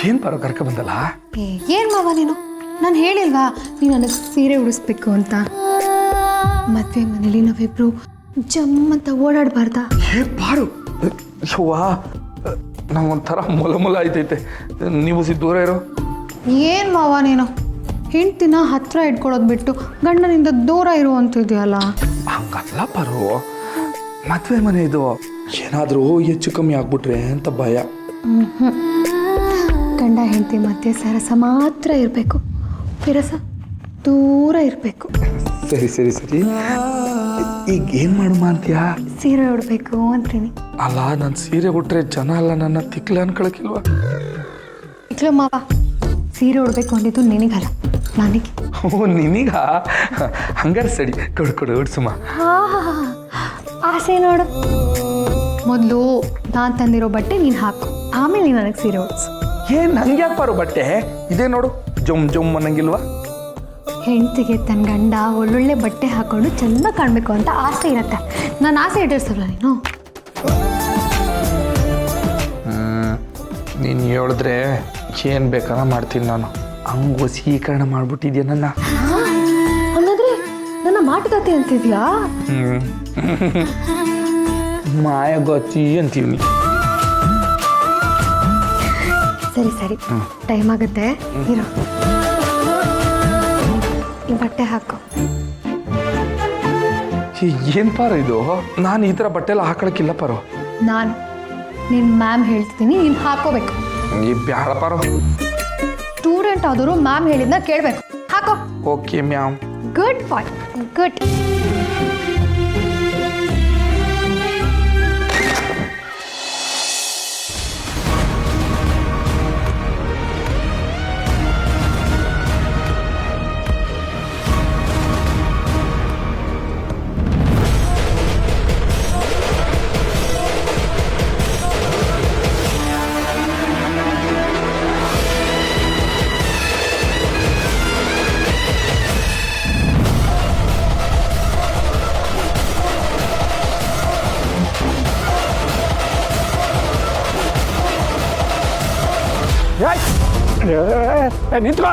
ಏನ್ ಪಾರು ಕರ್ಕ ಬಂದಲ್ಲ? ಏನ್ ಮಾವ ನೀನು, ನಾನು ಹೇಳಿಲ್ವಾ ನೀನು ನನಗೆ ಸೀರೆ ಉಡಿಸ್ಬೇಕು ಅಂತ? ಮದ್ವೆ ಮನೇಲಿ ನಾವಿಬ್ರು ಜಮ್ಮಂತ ಓಡಾಡಬಾರ್ದ? ಏ ಪಾರು, ಯವ್ವಾ ನಾವೊಂಥರ ಮೊಲ ಆಯ್ತೈತೆ. ನೀವು ದೂರ ಇರೋ. ಏನ್ ಮಾವ ನೀನು ಹೆಂಡ್ತಿನ ಹತ್ರ ಇಟ್ಕೊಳ್ಳೋದು ಬಿಟ್ಟು ಗಂಡನಿಂದ ದೂರ ಇರುವಂತಿದೆಯಲ್ಲ? ಹಂಗಲ್ಲ ಪಾರು, ಮದ್ವೆ ಮನೆ ಇದು, ಏನಾದರೂ ಹೆಚ್ಚು ಕಮ್ಮಿ ಆಗ್ಬಿಟ್ರೆ ಅಂತ ಭಯ. ಗಂಡ ಹೆಂಡತಿ ಮಧ್ಯೆ ಸರಸ ಮಾತ್ರ ಇರಬೇಕು, ವಿರಸ ದೂರ ಇರಬೇಕು. ಸರಿ ಸರಿ ಸರಿ, ಈಗ ಏನ್ ಮಾಡುಮ ಅಂತೀಯಾ? ಸೀರೆ ಉಡ್ಬೇಕು ಅಂತೀನಿ. ಅಲ್ಲ, ನಾನು ಸೀರೆ ಉಟ್ರೆ ಜನ ಅಲ್ಲ ನನ್ನ ತಿಕ್ಲೆ ಅನ್ಕೊಳಕಿಲ್ವಾ? ಇಕ್ಲ ಮಾವ, ಸೀರೆ ಉಡ್ಬೇಕು ಅಂದಿದ್ದು ನಿನಗಲ್ಲ, ನನಗೆ. ಓ ನಿನಗ? ಹಂಗಾರೆ ಸರಿ, ಕೊಡು ಉಡ್ಸುಮ. ಆಸೆ ನೋಡು. ಮೊದಲು ನಾನು ತಂದಿರೋ ಬಟ್ಟೆ ನೀನು ಹಾಕು, ಆಮೇಲೆ ನೀನು ನನಗೆ ಸೀರೆ ಉಡ್ಸು. ಏನ್ ನಂಗೆ ಯಾಕೆ ಪಾರು ಬಟ್ಟೆ? ಇದೇ ನೋಡು, ಜೊಮ್ ಜೊಮ್ ಅನ್ನಂಗಿಲ್ವಾ? ಹೆಂಡತಿಗೆ ತನ್ನ ಗಂಡ ಒಳ್ಳೊಳ್ಳೆ ಬಟ್ಟೆ ಹಾಕೊಂಡು ಚೆನ್ನಾಗಿ ಕಾಣಬೇಕು ಅಂತ ಆಸೆ ಇರತ್ತೆ. ನಾನು ಆಸೆ ಇಟ್ಟಿರ್ಸಲ್ಲ ನೀನು. ನೀನು ಹೇಳಿದ್ರೆ ಏನು ಬೇಕಾರ ಮಾಡ್ತೀನಿ ನಾನು. ಹಂಗೆ ವಸೀಕರಣ ಮಾಡ್ಬಿಟ್ಟಿದ್ಯಾ ನನ್ನ. ಹಂಗಾದ್ರೆ ನನ್ನ ಮಾಟುಕತೆ ಅಂತಿದ್ಯಾ? ಮಾಯಗತಿ ಅಂತೀವಿ. ಸರಿ ಸರಿ, ಟೈಮ್ ಆಗುತ್ತೆ, ಇರೋ. ಈ ಬಟ್ಟೆ ಹಾಕು. ಏನು ಪಾರು ಇದು? ನಾನು ಈ ಥರ ಬಟ್ಟೆ ಎಲ್ಲ ಹಾಕೊಳಕ್ಕಿಲ್ಲ ಪಾರು. ನಾನು ನಿನ್ನ ಮ್ಯಾಮ್ ಹೇಳ್ತಿದ್ದೀನಿ, ನೀನು ಹಾಕೋಬೇಕು. ಈ ಬ್ಯಾಡ ಪಾರು. ಸ್ಟೂಡೆಂಟ್ ಆದರೂ ಮ್ಯಾಮ್ ಹೇಳಿದ್ನ ಕೇಳಬೇಕು. ಹಾಕೋ. Okay ma'am. ಗುಡ್ ಬಾಯ್, ಗುಡ್. ನಿಂತ್ಕೋ.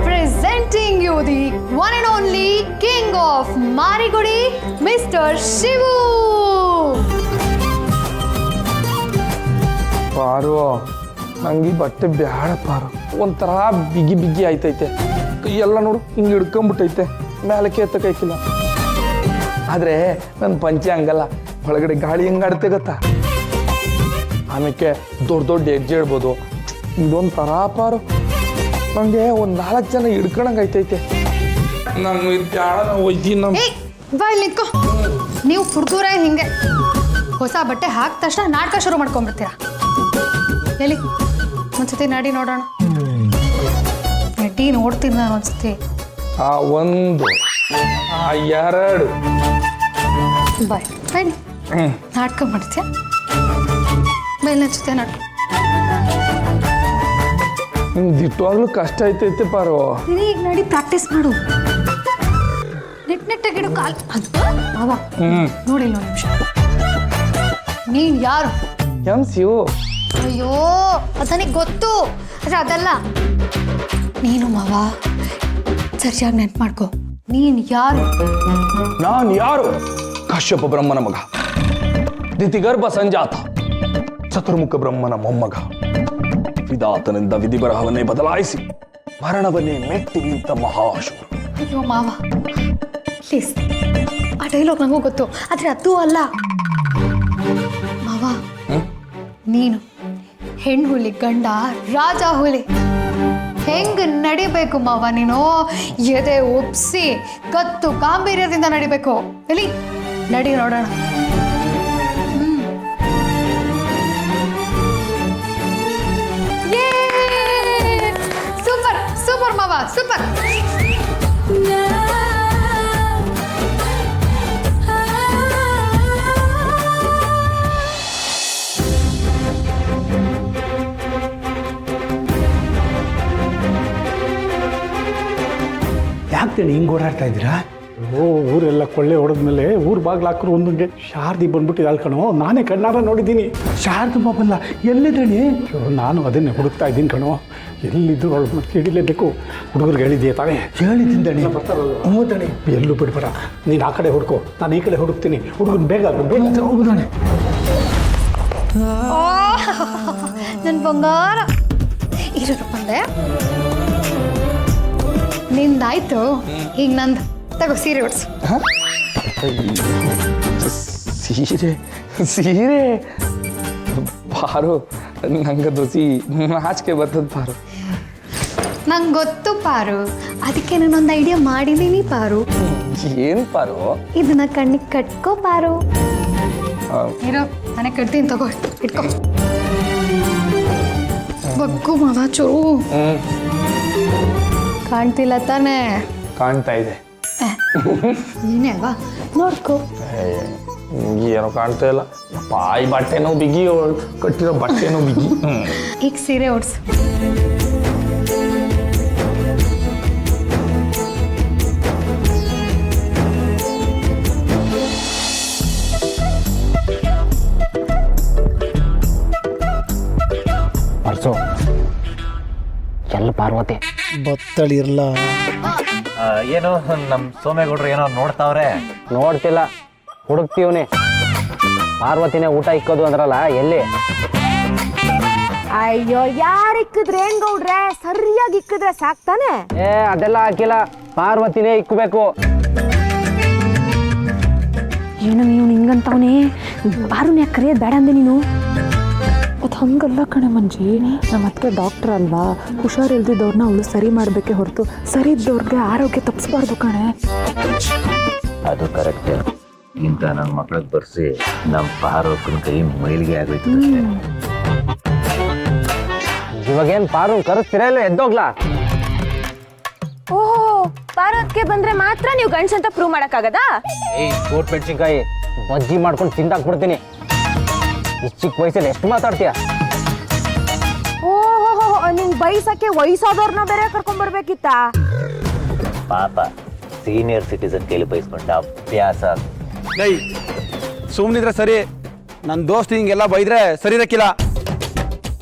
Presenting you the one and only king of Marigudi, Mr. Shivu. ಪಾರು, ನಂಗೆ ಈ ಬಟ್ಟೆ ಬ್ಯಾಡ ಪಾರು. ಒಂಥರ ಬಿಗಿ ಆಯ್ತೈತೆ. ಕೈಯೆಲ್ಲ ನೋಡು ಹಿಂಗೆ ಹಿಡ್ಕೊಂಬಿಟ್ಟೈತೆ, ಮೇಲಕ್ಕೆ ಎತ್ತಕೈಕಿಲ್ಲ. ಆದರೆ ನನ್ನ ಪಂಚೆ ಹಂಗಲ್ಲ, ಒಳಗಡೆ ಗಾಳಿ ಹೆಂಗೆ ಆಡುತ್ತೆ ಗೊತ್ತಾ? ಆಮೇಲೆ ದೊಡ್ಡ ಹೆಜ್ಜೆ ಇಡ್ಬೋದು. ಇದೊಂದು ಥರ ಪಾರು, ನನಗೆ ಒಂದು 4 ಜನ ಹಿಡ್ಕೊಳಂಗೆ ಐತೈತೆ. ನಾನು ಬ್ಯಾಡ, ಒಯ್ತೀನಿ ನಾನು. ಬಾಯ್ ನಿಂತ್ಕೋ. ನೀವು ಹುಡುಗರೇ ಹಿಂಗೆ ಹೊಸ ಬಟ್ಟೆ ಹಾಕಿದ ತಕ್ಷಣ ನಾಟಕ ಶುರು ಮಾಡ್ಕೊಂಡ್ಬಿಡ್ತೀರಾ. ಎಲ್ಲಿ ಒಂದ್ಸತಿ ನಡಿ ನೋಡೋಣ. ನಡಿ ನೋಡ್ತೀನಿ ನಾನು ಒಂದ್ಸತಿ. ಆ 1, ಆ 2. ಬಾಯ್ ಬನ್ನಿ, ನಾಟಕ ಮಾಡ್ತೀಯ? ಬೈಲ್ ಜೊತೆ ನಾಟಕ. ದಿಟ್ಟವಾಗ್ಲೂ ಕಷ್ಟ ಐತೈತೆ ಪಾರು. ಈಗ ನಡಿ ಪ್ರಾಕ್ಟೀಸ್ ಮಾಡು. ನೆಟ್ಟಾಗಿಡು ಕಾಲ್. ಅವ ನೋಡಿಲ್ಲ ಒಂದು ನಿಮಿಷ. ನೀನ್ ಯಾರು? ಶಿವು. ಅಯ್ಯೋ ಅದು ನನಗೆ ಗೊತ್ತು, ಆದ್ರೆ ಅದಲ್ಲ. ನೀನು ಮಾವ ಸರಿಯಾಗಿ ನೆನ್ಪು ಮಾಡ್ಕೋ. ನೀನ್ ಯಾರು? ನಾನು ಯಾರು? ಕಶ್ಯಪ ಬ್ರಹ್ಮನ ಮಗ, ದಿತಿಗರ್ಭ ಸಂಜಾತ, ಚತುರ್ಮುಖ ಬ್ರಹ್ಮನ ಮೊಮ್ಮಗ. ವಿಧಾತನಿಂದ ವಿಧಿ ಬರಹವನ್ನೇ ಬದಲಾಯಿಸಿ ಮರಣವನ್ನೇ ಮೆಟ್ಟಿ ನಿಂತ ಮಹಾಶೂರ. ಅಯ್ಯೋ ಮಾವ ಪ್ಲೀಸ್, ಆ ಡೈಲಾಗ್ ನನಗೂ ಗೊತ್ತು, ಆದ್ರೆ ಅದು ಅಲ್ಲ ಮಾವ. ನೀನು ಹೆಣ್ಣು ಹುಲಿ, ಗಂಡ ರಾಜ ಹುಲಿ. ಹೆಂಗ್ ನಡಿಬೇಕು ಮಾವ ನೀನು? ಎದೆ ಒಪ್ಸಿ ಕತ್ತು ಗಾಂಭೀರ್ಯದಿಂದ ನಡಿಬೇಕು. ಎಲ್ಲಿ ನಡಿ ನೋಡೋಣ. ಸೂಪರ್ ಸೂಪರ್ ಮಾವ, ಸೂಪರ್. ಯಾಕೆ ಹಿಂಗೆ ಓಡಾಡ್ತಾ ಇದ್ದೀರಾ? ಊರೆಲ್ಲ ಕೊಳ್ಳೆ ಹೊಡೆದ್ಮೇಲೆ ಊರು ಬಾಗ್ಲು ಹಾಕ್ರು ಒಂದೊಂದೇ ಶಾರದಿ ಬಂದ್ಬಿಟ್ಟಿದ್ದಾಳೆ ಕಣೋ. ನಾನೇ ಕಣ್ಣಾರ ನೋಡಿದ್ದೀನಿ. ಶಾರದಮ್ಮ ಬಲ್ಲ ಎಲ್ಲಿದ್ದೇನೆ? ನಾನು ಅದನ್ನೇ ಹುಡುಕ್ತಾ ಇದ್ದೀನಿ ಕಣೋ. ಎಲ್ಲಿದ್ದು ಅವಳು ಮತ್ತೆ ಹಿಡಿಲೇಬೇಕು. ಹುಡುಗರಿಗೆ ಹೇಳಿದ್ಯಾ ತಾವೇ? ಹೇಳಿದ್ದೀನಿ ದಣಿ. ಹ್ಞೂ ದಣಿ, ಎಲ್ಲೂ ಬಿಡ್ಬೇಡ. ನೀನು ಆ ಕಡೆ ಹುಡುಕೋ, ನಾನು ಈ ಕಡೆ ಹುಡುಕ್ತೀನಿ. ಹುಡುಗನ ಬೇಗ ಹೋಗುದಾನೆ. ನನ್ನ ಬಂಗಾರ ಇರೋ ಬಂದೆ. ನಿಂದಾಯ್ತು, ಈಗ ನಂದು. ತಗೋ ಸೀರೆ ಉಡ್ಸು. ಸೀರೆ ಸೀರೆ ಪಾರು, ನಂಗೆ ದೋಸಿ ನಾಚಿಕೆ ಬರ್ತದ ಪಾರು. ನಂಗೆ ಗೊತ್ತು ಪಾರು, ಅದಕ್ಕೆ ನಾನೊಂದು ಐಡಿಯಾ ಮಾಡಿದ್ದೀನಿ ಪಾರು. ಏನು ಪಾರು? ಇದನ್ನ ಕಣ್ಣಿಗೆ ಕಟ್ಕೋ ಪಾರು. ಇರೋ ನಾನೇ ಕಟ್ತೀನಿ, ತಗೋ ಇಟ್ಕೋ. ಬಗ್ಗು ಮಾವ ಚೂರು. ಕಾಣ್ತಿಲ್ಲ ತಾನೇ? ಕಾಣ್ತಾ ಇದೆ. ನೀನೇ ಅಲ್ವಾ, ನೋಡ್ಕೋ. ಏನೋ ಕಾಣ್ತಾ ಇಲ್ಲ. ಪಾಯಿ ಬಟ್ಟೆನೋ ಬಿಗಿ, ಕಟ್ಟಿರೋ ಬಟ್ಟೆನೋ ಬಿಗಿ. ಈಗ ಸೀರೆ ಉಡ್ಸು. ಪರ್ಸು ಎಲ್ಲ ಪಾರ್ವತಿ ಬತ್ತಳಿರ್ಲ. ಏನು ನಮ್ಮ ಸೋಮೇಗೌಡರು ಏನೋ ನೋಡ್ತಾವ್ರೆ? ನೋಡ್ತಿಲ್ಲ, ಹುಡುಕ್ತೀವ್ನಿ. ಪಾರ್ವತಿನೇ ಊಟ ಇಕ್ಕೋದು ಅಂದ್ರಲ್ಲ, ಎಲ್ಲಿ? ಅಯ್ಯೋ, ಯಾರು ಇಕ್ಕಿದ್ರೆ ಏನ್ ಗೌಡ್ರೆ? ಸರಿಯಾಗಿ ಇಕ್ಕಿದ್ರೆ ಸಾಕ್ತಾನೆ. ಅದೆಲ್ಲ ಹಾಕಿಲ್ಲ, ಪಾರ್ವತಿನೇ ಇಕ್ಕಬೇಕು. ಏನು ನೀವು ಹಿಂಗಂತವನೇ? ಬಾರುನ್ ಯಾಕೆ ಕರೆಯೋದು ಬೇಡ ಅಂದೆ ನೀನು? ಅದು ಹಂಗಲ್ಲ ಕಣೆ ಮಂಜಿ, ನಮ್ಮ ಅತ್ತಿಗೆ ಡಾಕ್ಟರ್ ಅಲ್ವಾ, ಹುಷಾರಿಲ್ದಿದ್ದವ್ರನ್ನ ಅವಳು ಸರಿ ಮಾಡಬೇಕೆ ಹೊರತು ಸರಿ ಇದ್ದವ್ರಿಗೆ ಆರೋಗ್ಯ ತಪ್ಪಿಸ್ಬಾರ್ದು ಕಣೆ. ಅದು ಕರೆಕ್ಟ್. ಇಂಥ ನನ್ನ ಮಕ್ಳಿಗೆ ಬರ್ಸಿ ನಮ್ಮ ಪಾರೋಕನ ಕೈ ಮೈಲಿಗೆ ಆಗೋಯ್ತು. ಇವಾಗೇನ್ ಪಾರು ಕರೆಸ್ತೀರಾ ಇಲ್ಲ ಎದ್ದೋಗ್ಲಾ? ಓಹೋ, ಪಾರ್ವತ್ಗೆ ಬಂದ್ರೆ ಮಾತ್ರ ನೀವು ಗಂಡ್ಸ್ ಅಂತ ಪ್ರೂವ್ ಮಾಡಕ್ಕಾಗದಾ? ಕೋಟ್ ಮೆಣಸಿನ್ಕಾಯಿ ಬಜ್ಜಿ ಮಾಡ್ಕೊಂಡು ತಿಂದಾಕ್ಬಿಡ್ತೀನಿ. ಇಷ್ಟು ಚಿಕ್ಕ ವಯಸ್ಸಲ್ಲಿ ಎಷ್ಟು ಮಾತಾಡ್ತೀಯ? ಓಹೋ, ನಿಂಗೆ ಬೈಸಕ್ಕೆ ವಯಸ್ಸಾದವ್ರನ್ನ ಬೇರೆ ಕರ್ಕೊಂಡ್ ಬರ್ಬೇಕಿತ್ತ? ಪಾಪ ಸೀನಿಯರ್ ಸಿಟಿಸನ್ ಕೈಲಿ ಬೈಸ್ಕೊಂಡ ಅಭ್ಯಾಸ. ಲೈ ಸುಮ್ಮನಿದ್ರೆ ಸರಿ, ನನ್ನ ದೋಸ್ತ್ ಹಿಂಗೆಲ್ಲ ಬೈದ್ರೆ ಸರಿ ಇರಕ್ಕಿಲ್ಲ.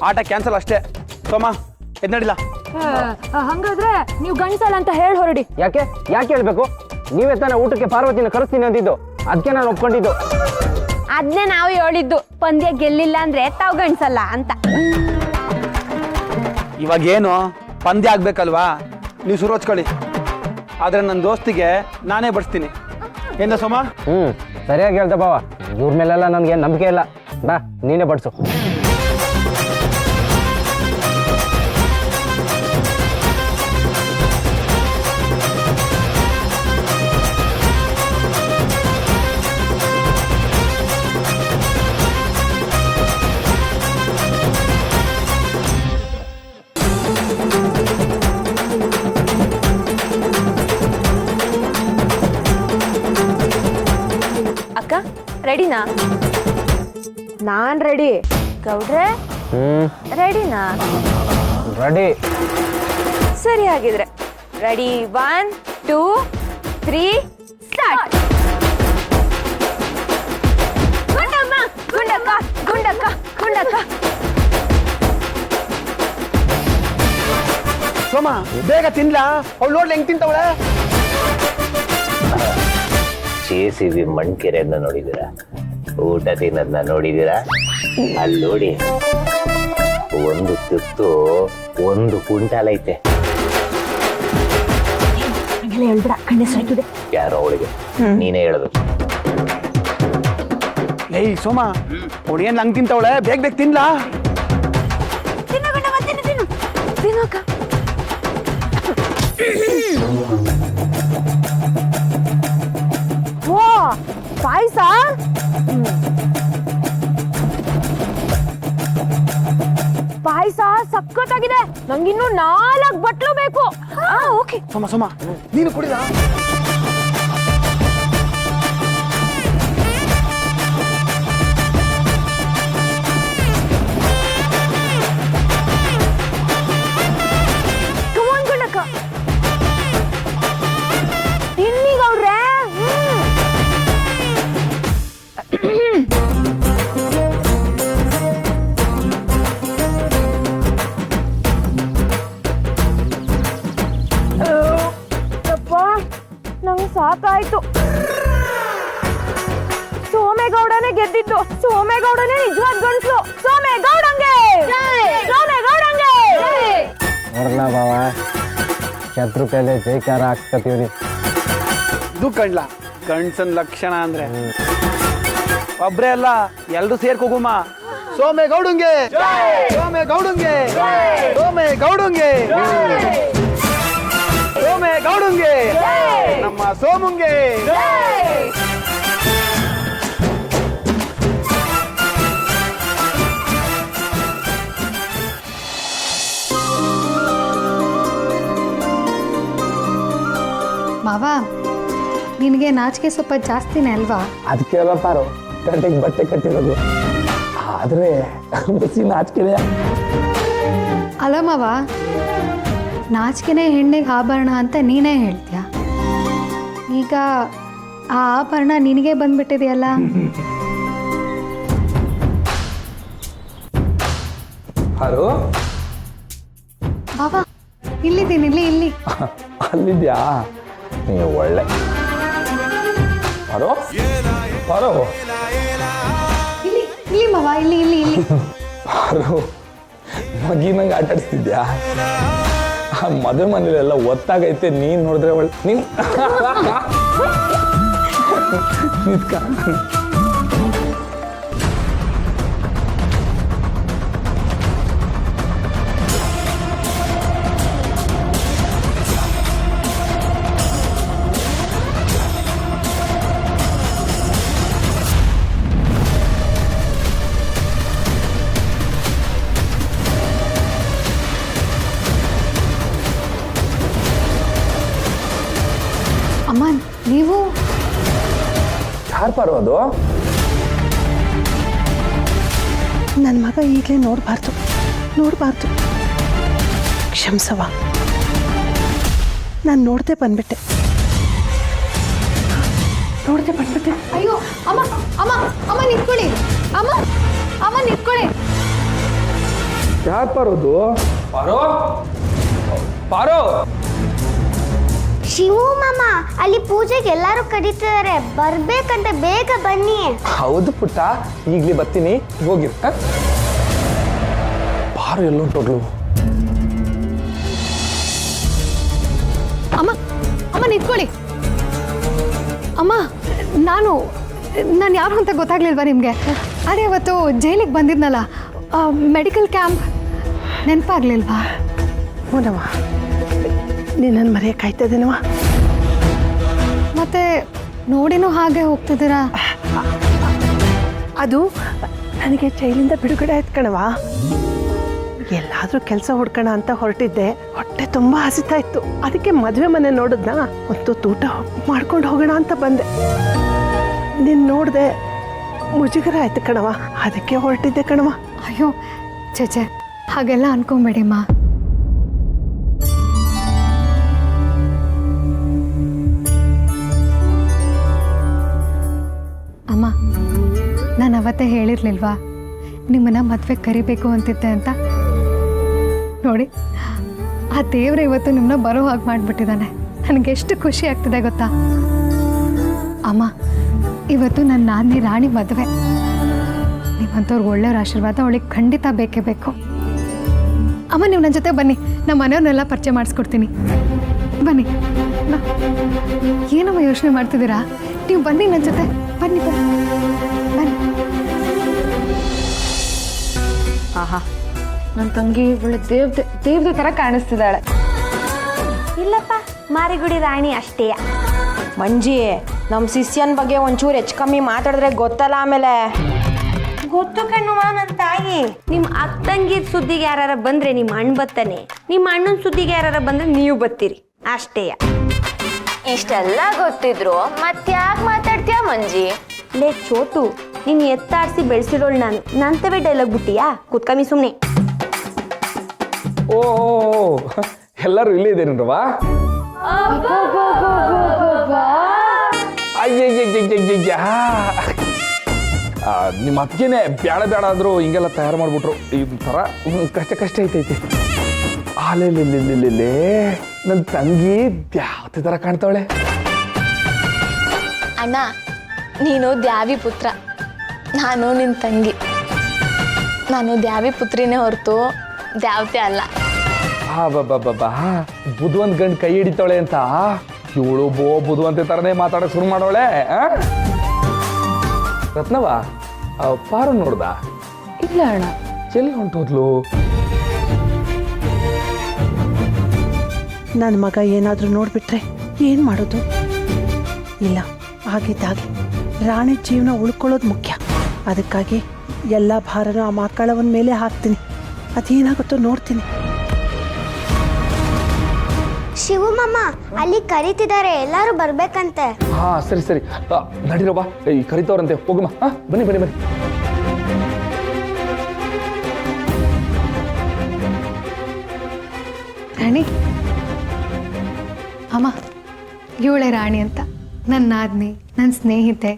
ಆಟ ಕ್ಯಾನ್ಸಲ್ ಅಷ್ಟೇ. ಸೋಮ ಎದ್ ನಡಿಲ್ಲ. ಹಂಗಾದ್ರೆ ನೀವು ಗಂಡ್ಸಲ್ಲ ಅಂತ ಹೇಳಿ ಹೊರಡಿ. ಯಾಕೆ ಯಾಕೆ ಹೇಳ್ಬೇಕು? ನೀವೇ ತಾನೇ ಊಟಕ್ಕೆ ಪಾರ್ವತಿನ ಕರೆಸ್ತೀನಿ ಅಂತಿದ್ದು, ಅದಕ್ಕೆ ನಾನು ಒಪ್ಕೊಂಡಿದ್ದು. ಅದನ್ನೇ ನಾವು ಹೇಳಿದ್ದು, ಪಂದ್ಯ ಗೆಲ್ಲಿಲ್ಲ ಅಂದ್ರೆ ತಾವು ಗಂಡ್ಸಲ್ಲ ಅಂತ. ಇವಾಗ ಏನು ಪಂದ್ಯ ಆಗ್ಬೇಕಲ್ವಾ? ನೀವು ಶುರು ಹಚ್ಕೊಳ್ಳಿ, ಆದ್ರೆ ನನ್ನ ದೋಸ್ತಿಗೆ ನಾನೇ ಬಡಿಸ್ತೀನಿ. ಏನ ಸೋಮ? ಸರಿಯಾಗಿ ಹೇಳ್ದೆ ಬಾವ. ಇವ್ರ ಮೇಲೆಲ್ಲ ನನಗೆ ನಂಬಿಕೆ ಇಲ್ಲ. ಬಾ ನೀನೇ ಬಡ್ಸು. ಅಕ್ಕ ರೆಡಿನಾ? ನಾನ್ ರೆಡಿ. ಗೌಡ್ರೆ ರೆಡಿನಾ? ರೆಡಿ. ಸರಿ ಹಾಗಿದ್ರೆ ರೆಡಿ, 1 2 3 ಸ್ಟಾರ್ಟ್. ಗುಂಡಮ್ಮ, ಗುಂಡಕ್ಕ, ಗುಂಡಕ್ಕ, ಗುಂಡಕ್ಕ. ಸೋಮ ಬೇಗ ತಿನ್ಲಾ, ಅವ್ಳು ನೋಡ್ಲಿ ಹೆಂಗ್ ತಿಂತವಳೆ. JCB ಮಣ್ಕೆರೆಯನ್ನ ನೋಡಿದ್ದೀರಾ? ಊಟ ತಿನ್ನೋದನ್ನ ನೋಡಿದ್ದೀರಾ? ಅಲ್ಲಿ ನೋಡಿ, ಒಂದು ತುತ್ತು 1 ಕ್ವಿಂಟಾಲ್ ಐತೆ. ಹೇಳ್ಬಿಡ, ಕಣ್ಣೆ ಸಾಯ್ತದೆ. ಯಾರೋ ಅವಳಿಗೆ ನೀನೇ ಹೇಳಬೇಕು. ಏಯ್ ಸೋಮ, ಅವಳು ಏನ್ ಹಂಗ್ ತಿಂತವಳೆ? ಬೇಗ ಬೇಗ ತಿನ್ಲಾ. ತಿನ್ನು ಗುಂಡಮ್ಮ, ತಿನ್ನು ತಿನ್ನು ತಿನ್ನು ಅಕ್ಕ. ಓ ಪಾಯಸ. ಪಾಯಸ ಸಖತ್ತಾಗಿದೆ. ನಂಗಿನ್ನು 4 ಬಟ್ಲು ಬೇಕು. ಓಕೆ. ಸೋಮ ಸೋಮ ನೀನು ಕುಡಿದ. ಕಮಾನ್ ಗುಂಡಕ್ಕ, ತಿನ್ನಿ ಗೌಡ್ರೆ. ಸಾಕಾಯ್ತು. ಸೋಮೇಗೌಡನೇ ಗೆದ್ದಿದ್ದು. ಸೋಮೇಗೌಡನೇ ನಿಜವಾದ ಗಂಡ್ಸು. ಸೋಮೇಗೌಡಂಗೆ ಸೋಮೇಗೌಡಂಗೆ. ನೋಡ್ಲ ಬಾವ, ಶತ್ರು ಕೈಲೆ ಜೈಕಾರ ಹಾಕ್ತೀವಿ. ಇದು ಕಣ್ಲ ಗಂಡ್ಸನ್ ಲಕ್ಷಣ ಅಂದ್ರೆ. ಒಬ್ರೇ ಅಲ್ಲ, ಎಲ್ರು ಸೇರ್ಕೋಗುಮ್ಮ. ಸೋಮೇಗೌಡಂಗೆ ಸೋಮೇಗೌಡಂಗೆ ಸೋಮೇಗೌಡಂಗೆ ಸೋಮೇಗೌಡಂಗೆ ನಮ್ಮ ಸೋಮುಂಗೆ. ಮಾವ, ನಿನಗೆ ನಾಚಿಕೆ ಸ್ವಲ್ಪ ಜಾಸ್ತಿನೇ ಅಲ್ವಾ? ಅದಕ್ಕೆ ಅಲ್ಲ ಪಾರು ಗಂಟೆಗೆ ಬಟ್ಟೆ ಕಟ್ಟಿರೋದು. ಆದರೆ ಬಸ್ಸಿ ನಾಚಿಕೆನೆ. ಅಲ್ಲ ಮಾವ, ನಾಚಿಕೆನೇ ಹೆಣ್ಣಿಗೆ ಆಭರಣ ಅಂತ ನೀನೇ ಹೇಳ್ತೀಯ. ಈಗ ಆ ಆಭರಣ ನಿನಗೆ ಬಂದ್ಬಿಟ್ಟಿದೆಯಲ್ಲ. ಪಾರು ಮಾವ, ಇಲ್ಲಿದ್ದೀನಿ, ಇಲ್ಲಿ. ಅಲ್ಲಿದ್ಯಾ? ನೀವು ಒಳ್ಳೆ ಪಾರು ಪಾರು ಇಲ್ಲಿ ಮಾವ, ಇಲ್ಲಿ. ಪಾರು ಮಗಿನಂಗೆ ಆಟ ಆಡಿಸ್ತಿದ್ಯಾ? ಆ ಮದುವೆ ಮನೇಲೆಲ್ಲ ಒತ್ತಾಗೈತೆ. ನೀನು ನೋಡಿದ್ರೆ ಒಳ್ಳೆ ನೀನು ನಿತ್ಕ. ಅಮ್ಮ, ನೀವು ಯಾರು ಪಾರು ಅದು? ನನ್ನ ಮಗ ಈಗಲೇ ನೋಡಬಾರ್ದು. ಕ್ಷಮಿಸವ, ನಾನು ನೋಡದೆ ಬಂದ್ಬಿಟ್ಟೆ. ಅಯ್ಯೋ ಅಮ್ಮ ನಿಂತ್ಕೊಳ್ಳಿ. ಅಮ್ಮ ನಿಂತ್ಕೊಳ್ಳಿ. ಯಾರು ಪಾರು ಅದು? ಪಾರು ಪಾರು ಶಿವು ಮಾಮ, ಅಲ್ಲಿ ಪೂಜೆಗೆ ಎಲ್ಲರೂ ಕರೀತಿದ್ದಾರೆ, ಬರ್ಬೇಕಂತ, ಬೇಗ ಬನ್ನಿ. ಹೌದು ಪುಟ್ಟ, ಈಗಲೇ ಬರ್ತೀನಿ, ಹೋಗಿ. ಪಾರು ಎಲ್ಲೊಂಟೋಗ್ಲು? ಅಮ್ಮ ನಿಂತ್ಕೊಳ್ಳಿ. ಅಮ್ಮ, ನಾನು ಯಾರು ಅಂತ ಗೊತ್ತಾಗ್ಲಿಲ್ವಾ ನಿಮಗೆ? ಅದೇ ಇವತ್ತು ಜೈಲಿಗೆ ಬಂದಿದ್ನಲ್ಲ, ಮೆಡಿಕಲ್ ಕ್ಯಾಂಪ್, ನೆನಪಾಗ್ಲಿಲ್ವಾ? ಹೂನವ್ವ, ನೀನನ್ನು ಮರೆಯೋಕ್ಕಾಯ್ತದೇನವ? ಮತ್ತೆ ನೋಡಿನೂ ಹಾಗೆ ಹೋಗ್ತಿದ್ದೀರಾ? ಅದು ನನಗೆ ಜೈಲಿಂದ ಬಿಡುಗಡೆ ಆಯ್ತು ಕಣವ. ಎಲ್ಲಾದರೂ ಕೆಲಸ ಹುಡ್ಕೋಣ ಅಂತ ಹೊರಟಿದ್ದೆ. ಹೊಟ್ಟೆ ತುಂಬ ಹಸಿತಾ ಇತ್ತು. ಅದಕ್ಕೆ ಮದುವೆ ಮನೆ ನೋಡಿದ್ನ, ಒಂದು ಊಟ ಮಾಡ್ಕೊಂಡು ಹೋಗೋಣ ಅಂತ ಬಂದೆ. ನೀನು ನೋಡಿದೆ, ಮುಜುಗರ ಆಯ್ತು ಕಣವ, ಅದಕ್ಕೆ ಹೊರಟಿದ್ದೆ ಕಣವ. ಅಯ್ಯೋ ಚೇಚೆ, ಹಾಗೆಲ್ಲ ಅನ್ಕೊಂಬೇಡಿಮ್ಮ. ಅಮ್ಮ, ನಾನು ಅವತ್ತೇ ಹೇಳಿರ್ಲಿಲ್ವಾ ನಿಮ್ಮನ್ನ ಮದುವೆ ಕರಿಬೇಕು ಅಂತಿದ್ದೆ ಅಂತ? ನೋಡಿ, ಆ ದೇವ್ರ ಇವತ್ತು ನಿಮ್ಮನ್ನ ಬರೋ ಹಾಗೆ ಮಾಡಿಬಿಟ್ಟಿದ್ದಾನೆ. ನನಗೆ ಎಷ್ಟು ಖುಷಿ ಆಗ್ತಿದೆ ಗೊತ್ತಾ? ಅಮ್ಮ, ಇವತ್ತು ನನ್ನ ನಾದಿನಿ ರಾಣಿ ಮದುವೆ. ನಿಮ್ಮಂಥವ್ರಿಗೆ ಒಳ್ಳೆಯವ್ರ ಆಶೀರ್ವಾದ ಅವಳಿಗೆ ಖಂಡಿತ ಬೇಕೇ ಬೇಕು. ಅಮ್ಮ, ನೀವು ನನ್ನ ಜೊತೆ ಬನ್ನಿ, ನಮ್ಮ ಮನೆಯವ್ರನ್ನೆಲ್ಲ ಪರಿಚಯ ಮಾಡಿಸ್ಕೊಡ್ತೀನಿ. ಬನ್ನಿ. ಏನಮ್ಮ ಯೋಚನೆ ಮಾಡ್ತಿದ್ದೀರಾ? ನೀವು ಬನ್ನಿ ನನ್ನ ಜೊತೆ, ಬನ್ನಿ. ಆಹಾ, ನನ್ನ ತಂಗಿ ಒಳ್ಳೆ ದೇವ್ದೆ ಥರ ಕಾಣಿಸ್ತಿದ್ದಾಳೆ. ಇಲ್ಲಪ್ಪ, ಮಾರಿಗುಡಿ ರಾಣಿ ಅಷ್ಟೇ. ಮಂಜಿ, ನಮ್ಮ ಶಿಷ್ಯನ ಬಗ್ಗೆ ಒಂಚೂರು ಹೆಚ್ಚು ಕಮ್ಮಿ ಮಾತಾಡಿದ್ರೆ ಗೊತ್ತಲ್ಲ ಆಮೇಲೆ. ಗೊತ್ತು ಕಣ್ಣುವ ನನ್ನ ತಾಯಿ. ನಿಮ್ಮ ಅಕ್ಕಂಗಿದ ಸುದ್ದಿಗೆ ಯಾರ ಬಂದ್ರೆ ನಿಮ್ಮ ಅಣ್ಣ ಬತ್ತಾನೆ, ನಿಮ್ಮ ಅಣ್ಣನ ಸುದ್ದಿಗೆ ಯಾರ ಬಂದ್ರೆ ನೀವು ಬತ್ತೀರಿ ಅಷ್ಟೇ. ಇಷ್ಟೆಲ್ಲ ಗೊತ್ತಿದ್ರು ಮತ್ತ್ಯಾಕೆ ಮಾತಾಡ್ತೀಯ ಮಂಜಿ? ಲೇ ಚೋಟು, ನೀನು ಎತ್ತಾಡಿಸಿ ಬೆಳೆಸಿರೋಳು ನಾನು. ನಂತವೇ ಡೈಲಾಗ್ ಬಿಟ್ಟಿಯಾ? ಕುತ್ಕಮ್ಮಿ ಸುಮ್ಮನೆ. ಓ, ಎಲ್ಲರೂ ಇಲ್ಲೇ ಇದೇನ್ರವಾ? ಅಯ್ಯಯ್ಯಯ್ಯಯ್ಯ, ನಿಮ್ಮ ಅತ್ತಿಗೆನೆ ಬೇಡ ಆದರೂ ಹಿಂಗೆಲ್ಲ ತಯಾರು ಮಾಡಿಬಿಟ್ರು. ಈ ಥರ ಕಷ್ಟ ಐತೈತಿ. ಅಲ್ಲೇ ನನ್ನ ತಂಗಿ ದ್ಯಾವತಿ ಥರ ಕಾಣ್ತಾವಳೆ. ಅಣ್ಣ ನೀನು ದ್ಯಾವಿ ಪುತ್ರ, ನಾನು ನಿನ್ನ ತಂಗಿ. ನಾನು ದ್ಯಾವಿ ಪುತ್ರಿನೇ ಹೊರತು ದ್ಯಾವತೆ ಅಲ್ಲ. ಬಾ ಬುದ್ವಂತ ಗಂಡು ಕೈ ಹಿಡಿತಾಳೆ ಅಂತ ಇವಳು ಬುದ್ವಂತೆ ಥರನೇ ಮಾತಾಡೋಕೆ ಶುರು ಮಾಡೋಳೆ. ರತ್ನವ ಪಾರು ನೋಡ್ದ? ಇಲ್ಲ ಅಣ್ಣ. ಎಲ್ಲಿ ಹೊಂಟೋದ್ಲು? ನನ್ನ ಮಗ ಏನಾದರೂ ನೋಡ್ಬಿಟ್ರೆ ಏನು ಮಾಡೋದು? ಇಲ್ಲ, ಆಗಿದ್ದಾಗಿ ರಾಣಿ ಜೀವನ ಉಳ್ಕೊಳ್ಳೋದು ಮುಖ್ಯ. ಅದಕ್ಕಾಗಿ ಎಲ್ಲ ಭಾರನೂ ಆ ಮಕ್ಕಳವನ ಮೇಲೆ ಹಾಕ್ತೀನಿ. ಅದೇನಾಗುತ್ತೋ ನೋಡ್ತೀನಿ. ಶಿವು ಮಾಮ ಅಲ್ಲಿ ಕರೀತಿದ್ದಾರೆ, ಎಲ್ಲರೂ ಬರ್ಬೇಕಂತೆ. ಹಾ ಸರಿ ಸರಿ, ನಡೀರೋ ಬಾ, ಈ ಕರಿತವ್ರಂತೆ, ಹೋಗಮ್ಮ. ಬನ್ನಿ ಬನ್ನಿ ಬನ್ನಿ. ರಾಣಿ ಅಮ್ಮ, ಇವಳೆ ರಾಣಿ ಅಂತ, ನನ್ನ ನಾದ್ನಿ, ನನ್ನ ಸ್ನೇಹಿತೆ,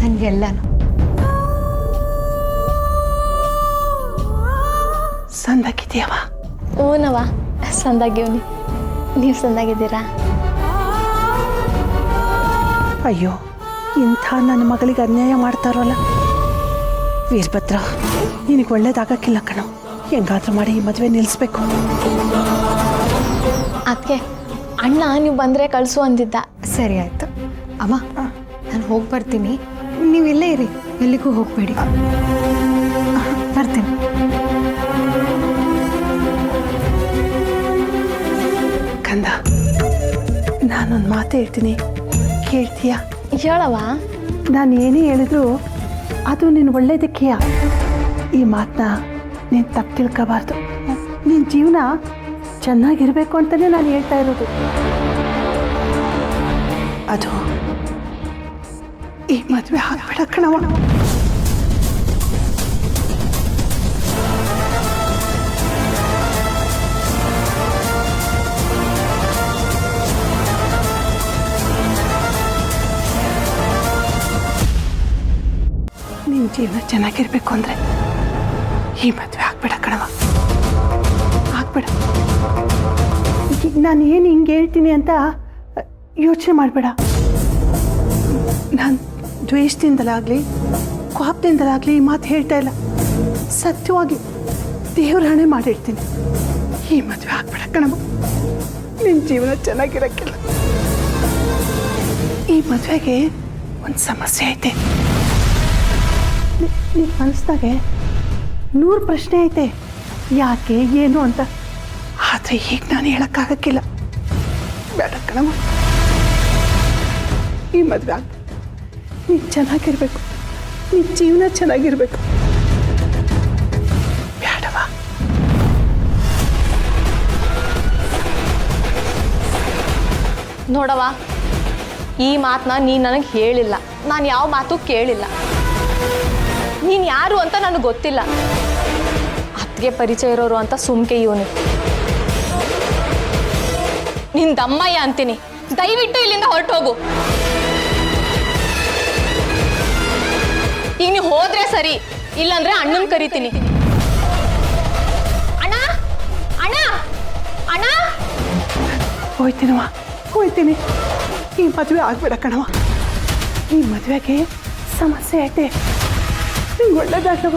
ನನಗೆಲ್ಲನು. ಸಂದಾಗಿದೆಯವ? ಹೂನವ, ಸಂದಾಗಿವ್ನಿ. ನೀವು ಸಂದಾಗಿದ್ದೀರಾ? ಅಯ್ಯೋ, ಇಂಥ ನನ್ನ ಮಗಳಿಗೆ ಅನ್ಯಾಯ ಮಾಡ್ತಾರಲ್ಲ. ವೀರಭದ್ರ, ನಿನಗೆ ಒಳ್ಳೇದಾಗಕ್ಕಿಲ್ಲ ಕಣೋ. ಹೆಂಗಾದ್ರೂ ಮಾಡಿ ಈ ಮದುವೆ ನಿಲ್ಲಿಸ್ಬೇಕು. ಅದಕ್ಕೆ ಅಣ್ಣ ನೀವು ಬಂದರೆ ಕಳಿಸು ಅಂದಿದ್ದ. ಸರಿ ಆಯ್ತು ಅಮ್ಮ, ನಾನು ಹೋಗಿ ಬರ್ತೀನಿ. ನೀವು ಇಲ್ಲೇ ಇರಿ, ಎಲ್ಲಿಗೂ ಹೋಗಬೇಡಿ. ಬರ್ತೀನಿ. ಕಂದ, ನಾನೊಂದು ಮಾತು ಹೇಳ್ತೀನಿ, ಕೇಳ್ತೀಯಾ? ಹೇಳವ. ನಾನು ಏನೇ ಹೇಳಿದ್ರು ಅದು ನಿನ್ನ ಒಳ್ಳೇದಕ್ಕೆಯಾ. ಈ ಮಾತನ್ನ ನೀನು ತಪ್ಪು ತಿಳ್ಕೋಬಾರ್ದು. ನಿನ್ನ ಜೀವನ ಚೆನ್ನಾಗಿರ್ಬೇಕು ಅಂತಲೇ ನಾನು ಹೇಳ್ತಾ ಇರೋದು. ಅದು ಈ ಮದುವೆ ಆಗ್ಬೇಡ ಕಣವ. ನಿನ್ನ ಜೀವನ ಚೆನ್ನಾಗಿರ್ಬೇಕು ಅಂದರೆ ಈ ಮದುವೆ ಆಗ್ಬೇಡ ಕಣವ, ಆಗ್ಬೇಡ. ನಾನು ಏನು ಹಿಂಗೆ ಹೇಳ್ತೀನಿ ಅಂತ ಯೋಚನೆ ಮಾಡಬೇಡ. ನಾನು ದ್ವೇಷದಿಂದಲಾಗಲಿ ಕೋಪದಿಂದಲಾಗಲಿ ಈ ಮಾತು ಹೇಳ್ತಾ ಇಲ್ಲ. ಸತ್ಯವಾಗಿ ದೇವ್ರ ಹಣೆ ಮಾಡಿರ್ತೀನಿ, ಈ ಮದುವೆ ಆಗ್ಬೇಡ ಕಣವ. ನಿನ್ನ ಜೀವನ ಚೆನ್ನಾಗಿರಕ್ಕಿಲ್ಲ. ಈ ಮದುವೆಗೆ ಒಂದು ಸಮಸ್ಯೆ ಐತೆ. ನಿನ್ನ ಮನಸ್ಸಿನಾಗೆ 100 ಪ್ರಶ್ನೆ ಐತೆ, ಯಾಕೆ ಏನು ಅಂತ. ಆದರೆ ಈಗ ನಾನು ಹೇಳೋಕ್ಕಾಗಕ್ಕಿಲ್ಲ. ಬೇಡ ಕಣವ, ಈ ಮದುವೆ ಆಗ. ನೀನು ಚೆನ್ನಾಗಿರ್ಬೇಕು, ನಿನ್ನ ಜೀವನ ಚೆನ್ನಾಗಿರ್ಬೇಕು. ಬೇಡವಾ? ನೋಡವ, ಈ ಮಾತನ್ನ ನೀನು ನನಗೆ ಹೇಳಿಲ್ಲ. ನಾನು ಯಾವ ಮಾತು ಕೇಳಿಲ್ಲ. ನೀನು ಯಾರು ಅಂತ ನನಗೆ ಗೊತ್ತಿಲ್ಲ. ಅತ್ತಿಗೆ ಪರಿಚಯ ಇರೋರು ಅಂತ ಸುಮ್ಕೆ ಇವನು. ನಿನ್ ದಮ್ಮಯ್ಯ ಅಂತೀನಿ, ದಯವಿಟ್ಟು ಇಲ್ಲಿಂದ ಹೊರಟು ಹೋಗು. ಈಗ ನೀವು ಹೋದ್ರೆ ಸರಿ, ಇಲ್ಲಾಂದ್ರೆ ಅಣ್ಣನ ಕರಿತೀನಿ. ಅಣ್ಣ ಅಣ್ಣ ಅಣ್ಣ. ಹೋಯ್ತೀನವ, ಹೋಯ್ತೀನಿ. ಈ ಮದುವೆ ಆಗ್ಬೇಡ ಕಣವ. ಈ ಮದುವೆಗೆ ಸಮಸ್ಯೆ ಐತೆ. ನಿಂಗೆ ಒಳ್ಳೇದಾಗ್ಲವ.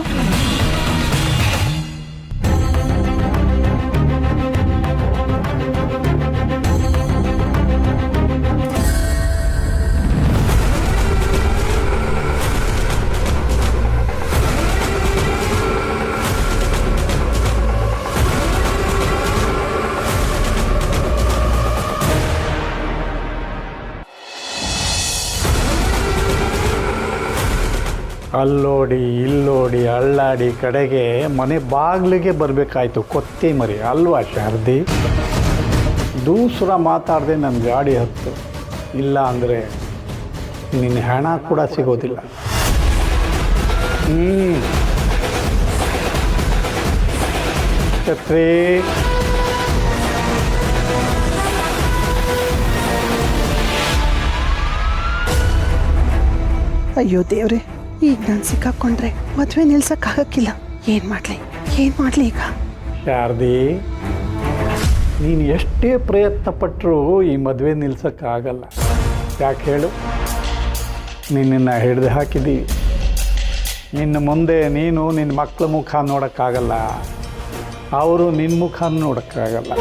ಅಲ್ಲೋಡಿ ಇಲ್ಲೋಡಿ ಅಳ್ಳಾಡಿ ಕಡೆಗೆ ಮನೆ ಬಾಗಿಲಿಗೆ ಬರಬೇಕಾಯ್ತು ಕೊತ್ತಿ ಮರಿ ಅಲ್ವಾ ಶಾರದಿ? ದೂಸರ ಮಾತಾಡದೆ ನನ್ನ ಗಾಡಿ ಹತ್ತು, ಇಲ್ಲ ಅಂದರೆ ನಿನ್ನ ಹಣ ಕೂಡ ಸಿಗೋದಿಲ್ಲ. ಛತ್ರಿ ಅಯ್ಯೋ ದೇವ್ರೆ, ಈಗ ನಾನು ಸಿಕ್ಕಾಕೊಂಡ್ರೆ ಮದುವೆ ನಿಲ್ಸಕ್ಕಾಗಕ್ಕಿಲ್ಲ. ಏನು ಮಾಡಲಿ ಈಗ? ಶಾರದಿ, ನೀನು ಎಷ್ಟೇ ಪ್ರಯತ್ನ ಪಟ್ಟರೂ ಈ ಮದುವೆ ನಿಲ್ಸೋಕ್ಕಾಗಲ್ಲ. ಯಾಕೆ ಹೇಳು? ನಿನ್ನನ್ನು ಹಿಡಿದು ಹಾಕಿದ್ದೀವಿ. ಇನ್ನು ಮುಂದೆ ನೀನು ನಿನ್ನ ಮಕ್ಕಳ ಮುಖ ನೋಡೋಕ್ಕಾಗಲ್ಲ, ಅವರು ನಿನ್ನ ಮುಖ ನೋಡೋಕ್ಕಾಗಲ್ಲ.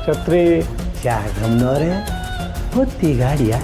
ಛತ್ರಿ ಜಾಗಮ್ನವ್ರೆ ಹೊತ್ತಿ ಗಾಡಿಯ